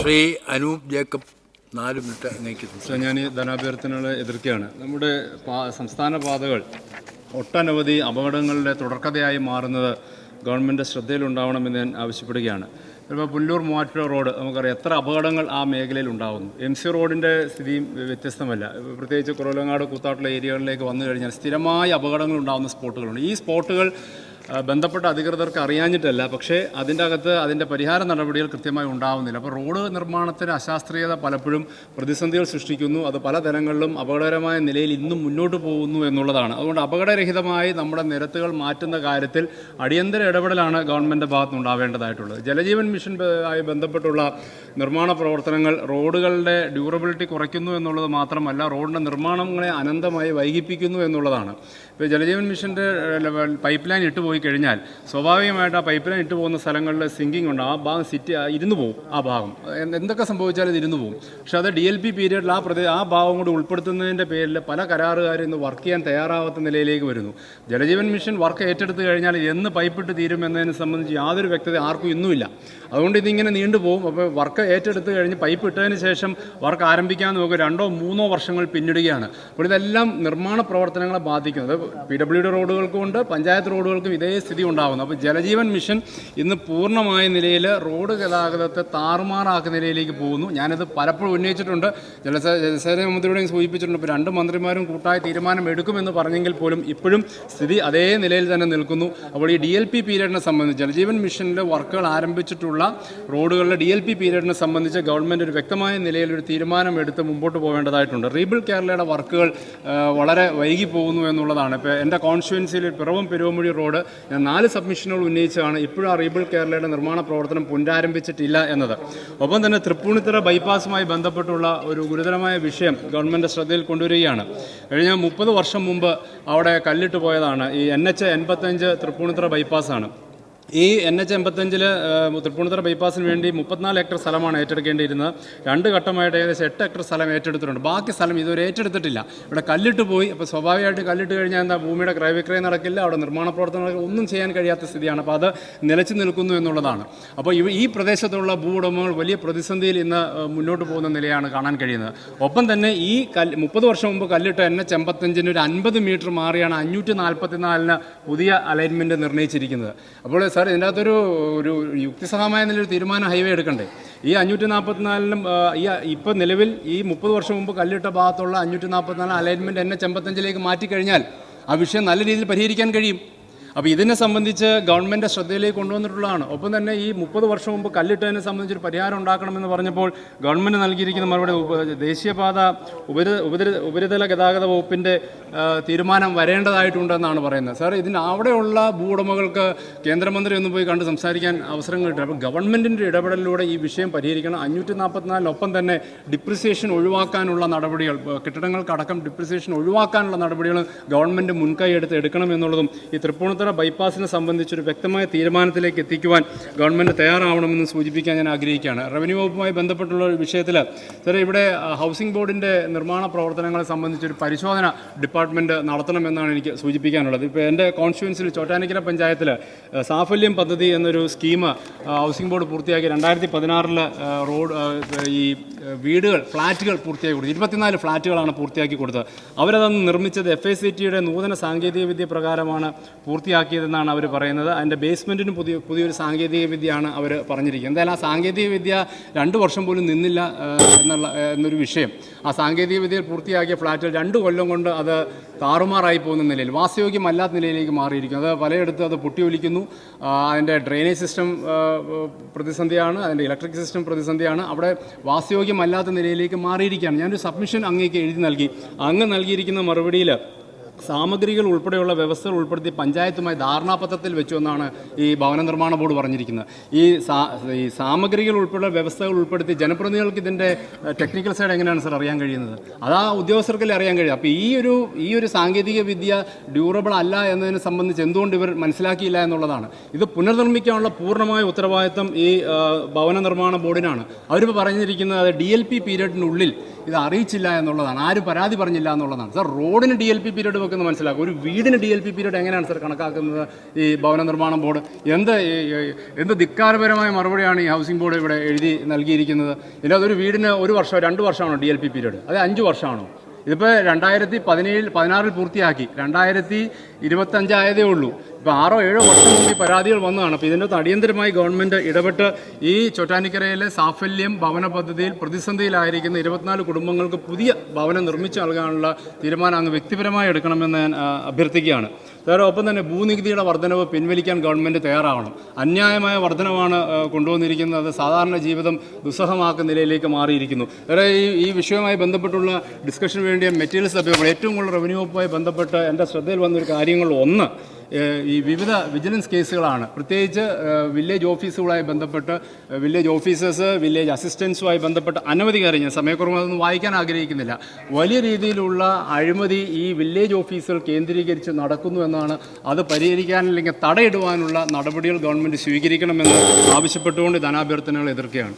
Shri Anoop Jacob 4 minute അങ്ങേക്ക്. ഞാൻ ഈ ധനാഭ്യർത്ഥനകളെ എതിർക്കുകയാണ്. നമ്മുടെ സംസ്ഥാന പാതകൾ ഒട്ടനവധി അപകടങ്ങളുടെ തുടർക്കഥയായി മാറുന്നത് ഗവൺമെൻറ് ശ്രദ്ധയിലുണ്ടാവണമെന്ന് ഞാൻ ആവശ്യപ്പെടുകയാണ്. ഇപ്പോൾ പുല്ലൂർ മൂവാറ്റുപുഴ റോഡ് നമുക്കറിയാം എത്ര അപകടങ്ങൾ ആ മേഖലയിൽ ഉണ്ടാകുന്നു. MC റോഡിൻ്റെ സ്ഥിതിയും വ്യത്യസ്തമല്ല. പ്രത്യേകിച്ച് കുറവലങ്ങാട് കൂത്താട്ടുള്ള ഏരിയകളിലേക്ക് വന്നു കഴിഞ്ഞാൽ സ്ഥിരമായി അപകടങ്ങൾ ഉണ്ടാകുന്ന സ്പോട്ടുകളുണ്ട്. ഈ സ്പോട്ടുകൾ ബന്ധപ്പെട്ട അധികൃതർക്ക് അറിയാഞ്ഞിട്ടല്ല, പക്ഷേ അതിൻ്റെ അകത്ത് അതിൻ്റെ പരിഹാര നടപടികൾ കൃത്യമായി ഉണ്ടാകുന്നില്ല. അപ്പോൾ റോഡ് നിർമ്മാണത്തിന് അശാസ്ത്രീയത പലപ്പോഴും പ്രതിസന്ധികൾ സൃഷ്ടിക്കുന്നു. അത് പല തലങ്ങളിലും അപകടകരമായ നിലയിൽ ഇന്നും മുന്നോട്ട് പോകുന്നു എന്നുള്ളതാണ്. അതുകൊണ്ട് അപകടരഹിതമായി നമ്മുടെ നിരത്തുകൾ മാറ്റുന്ന കാര്യത്തിൽ അടിയന്തര ഇടപെടലാണ് ഗവൺമെൻറ് ഭാഗത്ത് ഉണ്ടാവേണ്ടതായിട്ടുള്ളത്. ജലജീവൻ മിഷൻ ആയി ബന്ധപ്പെട്ടുള്ള നിർമ്മാണ പ്രവർത്തനങ്ങൾ റോഡുകളുടെ ഡ്യൂറബിലിറ്റി കുറയ്ക്കുന്നു എന്നുള്ളത് മാത്രമല്ല, റോഡിൻ്റെ നിർമ്മാണങ്ങളെ അനന്തമായി വൈകിപ്പിക്കുന്നു എന്നുള്ളതാണ്. ഇപ്പോൾ ജലജീവൻ മിഷൻ്റെ പൈപ്പ് ലൈൻ ഇട്ടുപോയി കഴിഞ്ഞാൽ സ്വാഭാവികമായിട്ട് ആ പൈപ്പ് ലൈൻ ഇട്ട് പോകുന്ന സ്ഥലങ്ങളിൽ സിങ്കിങ് ഉണ്ട്. ആ ഭാഗം ഇരുന്ന് പോകും. ആ ഭാഗം എന്തൊക്കെ സംഭവിച്ചാലും ഇത് ഇരുന്ന് പോകും. പക്ഷേ അത് DLP പീരീഡിൽ ആ ഭാഗം കൂടി ഉൾപ്പെടുത്തുന്നതിൻ്റെ പേരിൽ പല കരാറുകാരും ഇന്ന് വർക്ക് ചെയ്യാൻ തയ്യാറാവാത്ത നിലയിലേക്ക് വരുന്നു. ജലജീവൻ മിഷൻ വർക്ക് ഏറ്റെടുത്ത് കഴിഞ്ഞാൽ എന്ന് പൈപ്പിട്ട് തീരുമെന്നതിനെ സംബന്ധിച്ച് യാതൊരു വ്യക്തത ആർക്കും ഇന്നുമില്ല. അതുകൊണ്ട് ഇതിങ്ങനെ നീണ്ടുപോകും. അപ്പോൾ വർക്ക് ഏറ്റെടുത്ത് കഴിഞ്ഞ് പൈപ്പ് ഇട്ടതിന് ശേഷം വർക്ക് ആരംഭിക്കാൻ നോക്കുക 2-3 വർഷങ്ങൾ പിന്നിടുകയാണ്. അപ്പോൾ ഇതെല്ലാം നിർമ്മാണ പ്രവർത്തനങ്ങളെ ബാധിക്കുന്നത്. PWD റോഡുകൾക്കും ഉണ്ട്, പഞ്ചായത്ത് റോഡുകൾക്കും ഇതേ സ്ഥിതി ഉണ്ടാകുന്നു. അപ്പോൾ ജലജീവൻ മിഷൻ ഇന്ന് പൂർണ്ണമായ നിലയിൽ റോഡ് ഗതാഗതത്തെ താറുമാറാക്കുന്ന നിലയിലേക്ക് പോകുന്നു. ഞാനത് പലപ്പോഴും ഉന്നയിച്ചിട്ടുണ്ട്. ജലസേന മന്ത്രിയോടെയും സൂചിപ്പിച്ചിട്ടുണ്ട്. ഇപ്പോൾ 2 മന്ത്രിമാരും കൂട്ടായ തീരുമാനം എടുക്കുമെന്ന് പറഞ്ഞെങ്കിൽ പോലും ഇപ്പോഴും സ്ഥിതി അതേ നിലയിൽ തന്നെ നിൽക്കുന്നു. അപ്പോൾ ഈ DLP പീരീഡിനെ സംബന്ധിച്ച് ജലജീവൻ മിഷനിലെ വർക്കുകൾ ആരംഭിച്ചിട്ടുള്ള റോഡുകളുടെ DLP പീരീഡിനെ സംബന്ധിച്ച് ഗവൺമെൻറ് ഒരു വ്യക്തമായ നിലയിൽ ഒരു തീരുമാനം എടുത്ത് മുമ്പോട്ട് പോകേണ്ടതായിട്ടുണ്ട്. റീബിൾഡ് കേരളയുടെ വർക്കുകൾ വളരെ വൈകി പോകുന്നു എന്നുള്ളതാണ്. ഇപ്പോൾ എൻ്റെ കോൺസ്റ്റിറ്റ്യുവൻസിയിൽ പിറവം പെരുവമുഴി റോഡ് ഞാൻ 4 സബ്മിഷനുകൾ ഉന്നയിച്ചാണ് ഇപ്പോഴും ആ റീബിൾഡ് കേരളയുടെ നിർമ്മാണ പ്രവർത്തനം പുനരാരംഭിച്ചിട്ടില്ല എന്നത്. ഒപ്പം തന്നെ തൃപ്പൂണിത്തുറ ബൈപ്പാസുമായി ബന്ധപ്പെട്ടുള്ള ഒരു ഗുരുതരമായ വിഷയം ഗവൺമെൻറ് ശ്രദ്ധയിൽ കൊണ്ടുവരികയാണ്. കഴിഞ്ഞ 30 വർഷം മുമ്പ് അവിടെ കല്ലിട്ട് പോയതാണ് ഈ NH 85 തൃപ്പൂണിത്തുറ ബൈപ്പാസാണ്. ഈ NH 85 തൃപ്പൂണിത്തുറ ബൈപ്പാസിന് വേണ്ടി 34 ഏക്കർ സ്ഥലമാണ് ഏറ്റെടുക്കേണ്ടിയിരുന്നത്. 2 ഘട്ടമായിട്ട് ഏകദേശം 8 ഏക്കർ സ്ഥലം ഏറ്റെടുത്തിട്ടുണ്ട്. ബാക്കി സ്ഥലം ഇതുവരെ ഏറ്റെടുത്തിട്ടില്ല. ഇവിടെ കല്ലിട്ട് പോയി. അപ്പോൾ സ്വാഭാവികമായിട്ട് കല്ലിട്ട് കഴിഞ്ഞാൽ എന്താ, ഭൂമിയുടെ ക്രയവിക്രയം നടക്കില്ല, അവിടെ നിർമ്മാണ പ്രവർത്തനങ്ങൾ ഒന്നും ചെയ്യാൻ കഴിയാത്ത സ്ഥിതിയാണ്. അപ്പോൾ അത് നിലച്ചു നിൽക്കുന്നു എന്നുള്ളതാണ്. അപ്പോൾ ഈ പ്രദേശത്തുള്ള ഭൂ ഉടമകൾ വലിയ പ്രതിസന്ധിയിൽ ഇന്ന് മുന്നോട്ട് പോകുന്ന നിലയാണ് കാണാൻ കഴിയുന്നത്. ഒപ്പം തന്നെ ഈ 30 വർഷം മുമ്പ് കല്ലിട്ട NH 85 ഒരു 50 മീറ്റർ മാറിയാണ് 544 പുതിയ അലൈൻമെൻറ്റ് നിർണ്ണയിച്ചിരിക്കുന്നത്. അപ്പോൾ സാർ ഇതിൻ്റെ അകത്തൊരു യുക്തിസഹമായ നിലയിൽ തീരുമാനം ഹൈവേ എടുക്കണ്ടേ? ഈ 544 ഇപ്പോൾ നിലവിൽ ഈ 30 വർഷം മുമ്പ് കല്ലിട്ട ഭാഗത്തുള്ള 544 അലൈൻമെൻറ്റ് NH 85 മാറ്റിക്കഴിഞ്ഞാൽ ആ വിഷയം നല്ല രീതിയിൽ പരിഹരിക്കാൻ കഴിയും. അപ്പോൾ ഇതിനെ സംബന്ധിച്ച് ഗവൺമെൻറ് ശ്രദ്ധയിലേക്ക് കൊണ്ടുവന്നിട്ടുള്ളതാണ്. ഒപ്പം തന്നെ ഈ 30 വർഷം മുമ്പ് കല്ലിട്ടതിനെ സംബന്ധിച്ചൊരു പരിഹാരം ഉണ്ടാക്കണമെന്ന് പറഞ്ഞപ്പോൾ ഗവൺമെൻറ് നൽകിയിരിക്കുന്ന മറുപടി ദേശീയപാത ഉപരിതല ഗതാഗത വകുപ്പിൻ്റെ തീരുമാനം വരേണ്ടതായിട്ടുണ്ടെന്നാണ് പറയുന്നത്. സാർ, ഇതിന് അവിടെയുള്ള ഭൂവുടമകൾക്ക് കേന്ദ്രമന്ത്രി ഒന്ന് പോയി കണ്ട് സംസാരിക്കാൻ അവസരം കിട്ടും. അപ്പോൾ ഗവൺമെൻറ്റിൻ്റെ ഇടപെടലിലൂടെ ഈ വിഷയം പരിഹരിക്കണം. 544 തന്നെ ഡിപ്രിസിയേഷൻ ഒഴിവാക്കാനുള്ള നടപടികൾ, കെട്ടിടങ്ങൾക്കടക്കം ഡിപ്രിസിയേഷൻ ഒഴിവാക്കാനുള്ള നടപടികൾ ഗവൺമെൻറ് മുൻകൈ എടുക്കണം എന്നുള്ളതും ഈ തൃപ്പൂണിത്തുറ ബൈപ്പാസിനെ സംബന്ധിച്ചൊരു വ്യക്തമായ തീരുമാനത്തിലേക്ക് എത്തിക്കുവാൻ ഗവൺമെൻറ് തയ്യാറാവണമെന്ന് സൂചിപ്പിക്കാൻ ഞാൻ ആഗ്രഹിക്കുകയാണ്. റവന്യൂ വകുപ്പുമായി ബന്ധപ്പെട്ടുള്ള ഒരു വിഷയത്തിൽ സാർ, ഇവിടെ ഹൗസിംഗ് ബോർഡിൻ്റെ നിർമ്മാണ പ്രവർത്തനങ്ങളെ സംബന്ധിച്ചൊരു പരിശോധന ഡിപ്പാർട്ട്മെൻറ്റ് നടത്തണമെന്നാണ് എനിക്ക് സൂചിപ്പിക്കാനുള്ളത്. ഇപ്പോൾ എൻ്റെ കോൺസ്റ്റിറ്റ്യുവൻസിൽ ചോറ്റാനിക്കര പഞ്ചായത്തിൽ സാഫല്യം പദ്ധതി എന്നൊരു സ്കീം ഹൗസിംഗ് ബോർഡ് പൂർത്തിയാക്കി 2016 റോഡ് ഈ വീടുകൾ ഫ്ലാറ്റുകൾ പൂർത്തിയാക്കി കൊടുത്തു. 24 ഫ്ലാറ്റുകളാണ് പൂർത്തിയാക്കി കൊടുത്തത്. അവരതന്ന് നിർമ്മിച്ചത് FICTയുടെ നൂതന സാങ്കേതിക വിദ്യ പ്രകാരമാണ് പൂർത്തിയാക്കിയതെന്നാണ് അവർ പറയുന്നത്. അതിൻ്റെ ബേസ്മെൻറ്റിന് പുതിയൊരു സാങ്കേതിക വിദ്യയാണ് അവർ പറഞ്ഞിരിക്കുന്നത്. എന്തായാലും ആ സാങ്കേതിക വിദ്യ 2 വർഷം പോലും നിന്നില്ല എന്നൊരു വിഷയം. ആ സാങ്കേതിക വിദ്യയിൽ പൂർത്തിയാക്കിയ ഫ്ലാറ്റുകൾ 2 കൊല്ലം കൊണ്ട് അത് താറുമാറായി പോകുന്ന നിലയിൽ, വാസയോഗ്യമല്ലാത്ത നിലയിലേക്ക് മാറിയിരിക്കും. അത് പലയിടത്തും അത് പൊട്ടി ഒലിക്കുന്നു. അതിൻ്റെ ഡ്രെയിനേജ് സിസ്റ്റം പ്രതിസന്ധിയാണ്, അതിൻ്റെ ഇലക്ട്രിക് സിസ്റ്റം പ്രതിസന്ധിയാണ്. അവിടെ വാസയോഗ്യമല്ലാത്ത നിലയിലേക്ക് മാറിയിരിക്കുകയാണ്. ഞാനൊരു സബ്മിഷൻ അങ്ങേക്ക് എഴുതി നൽകി. അങ്ങ് നൽകിയിരിക്കുന്ന മറുപടിയിൽ സാമഗ്രികൾ ഉൾപ്പെടെയുള്ള വ്യവസ്ഥകൾ ഉൾപ്പെടുത്തി പഞ്ചായത്തുമായി ധാരണാപത്രത്തിൽ വെച്ചു എന്നാണ് ഈ ഭവന നിർമ്മാണ ബോർഡ് പറഞ്ഞിരിക്കുന്നത്. ഈ സാമഗ്രികൾ ഉൾപ്പെടെ വ്യവസ്ഥകൾ ഉൾപ്പെടുത്തി ജനപ്രതിനിധികൾക്ക് ഇതിൻ്റെ ടെക്നിക്കൽ സൈഡ് എങ്ങനെയാണ് സാർ അറിയാൻ കഴിയുന്നത്? അതാ ഉദ്യോഗസ്ഥർക്കല്ലേ അറിയാൻ കഴിയും. അപ്പോൾ ഈ ഒരു സാങ്കേതിക വിദ്യ ഡ്യൂറബിൾ അല്ല എന്നതിനെ സംബന്ധിച്ച് എന്തുകൊണ്ട് ഇവർ മനസ്സിലാക്കിയില്ല എന്നുള്ളതാണ്. ഇത് പുനർനിർമ്മിക്കാനുള്ള പൂർണ്ണമായ ഉത്തരവാദിത്തം ഈ ഭവന നിർമ്മാണ ബോർഡിനാണ്. അവരിപ്പോൾ പറഞ്ഞിരിക്കുന്നത് DLP പീരീഡിനുള്ളിൽ ഇത് അറിയിച്ചില്ല എന്നുള്ളതാണ്. ആരും പരാതി പറഞ്ഞില്ല എന്നുള്ളതാണ്. സാർ, റോഡിന് DLP പീരീഡ് നമുക്ക് ഒന്ന് മനസ്സിലാക്കും. ഒരു വീടിന് DLP പീരീഡ് എങ്ങനെയാണ് സാർ കണക്കാക്കുന്നത് ഈ ഭവന നിർമ്മാണ ബോർഡ്? എന്ത് ധിക്കാരപരമായ മറുപടിയാണ് ഈ ഹൗസിംഗ് ബോർഡ് ഇവിടെ എഴുതി നൽകിയിരിക്കുന്നത്? ഇല്ല, അതൊരു വീടിന് 1 വർഷം 2 വർഷമാണോ DLP പീരീഡ്? അത് 5 വർഷമാണോ? ഇതിപ്പോൾ 2016 പൂർത്തിയാക്കി, 2025 ആയതേ ഉള്ളൂ. ഇപ്പോൾ 6-7 വർഷം മുമ്പ് ഈ പരാതികൾ വന്നതാണ്. അപ്പോൾ ഇതിൻ്റെ അടിയന്തരമായി ഗവൺമെൻറ് ഇടപെട്ട് ഈ ചോറ്റാനിക്കരയിലെ സാഫല്യം ഭവന പദ്ധതിയിൽ പ്രതിസന്ധിയിലായിരിക്കുന്ന 24 കുടുംബങ്ങൾക്ക് പുതിയ ഭവനം നിർമ്മിച്ച് നൽകാനുള്ള തീരുമാനം അങ്ങ് വ്യക്തിപരമായി എടുക്കണമെന്ന് ഞാൻ അഭ്യർത്ഥിക്കുകയാണ്. അതോടൊപ്പം തന്നെ ഭൂനികുതിയുടെ വർധനവ് പിൻവലിക്കാൻ ഗവൺമെൻറ് തയ്യാറാവണം. അന്യായമായ വർധനവാണ് കൊണ്ടുവന്നിരിക്കുന്നത്. സാധാരണ ജീവിതം ദുസ്സഹമാക്കുന്ന നിലയിലേക്ക് മാറിയിരിക്കുന്നു. ഈ വിഷയവുമായി ബന്ധപ്പെട്ടുള്ള ഡിസ്കഷന് വേണ്ടി മെറ്റീരിയൽസ് ലഭ്യമാണ്. ഏറ്റവും കൂടുതൽ റവന്യൂ വകുപ്പുമായി ബന്ധപ്പെട്ട് എൻ്റെ ശ്രദ്ധയിൽ വന്നൊരു കാര്യങ്ങൾ ഒന്ന് ഈ വിവിധ വിജിലൻസ് കേസുകളാണ്. പ്രത്യേകിച്ച് വില്ലേജ് ഓഫീസുകളുമായി ബന്ധപ്പെട്ട് വില്ലേജ് ഓഫീസേഴ്സ്, വില്ലേജ് അസിസ്റ്റൻസുമായി ബന്ധപ്പെട്ട് അനവധി കാര്യങ്ങൾ, സമയക്കുറവ് അതൊന്നും വായിക്കാൻ ആഗ്രഹിക്കുന്നില്ല, വലിയ രീതിയിലുള്ള അഴിമതി ഈ വില്ലേജ് ഓഫീസുകൾ കേന്ദ്രീകരിച്ച് നടക്കുന്നു എന്നാണ്. അത് പരിഹരിക്കാൻ അല്ലെങ്കിൽ തടയിടുവാനുള്ള നടപടികൾ ഗവൺമെൻറ് സ്വീകരിക്കണമെന്ന് ആവശ്യപ്പെട്ടുകൊണ്ട് ധനാഭ്യർത്ഥനകൾ എതിർക്കുകയാണ്.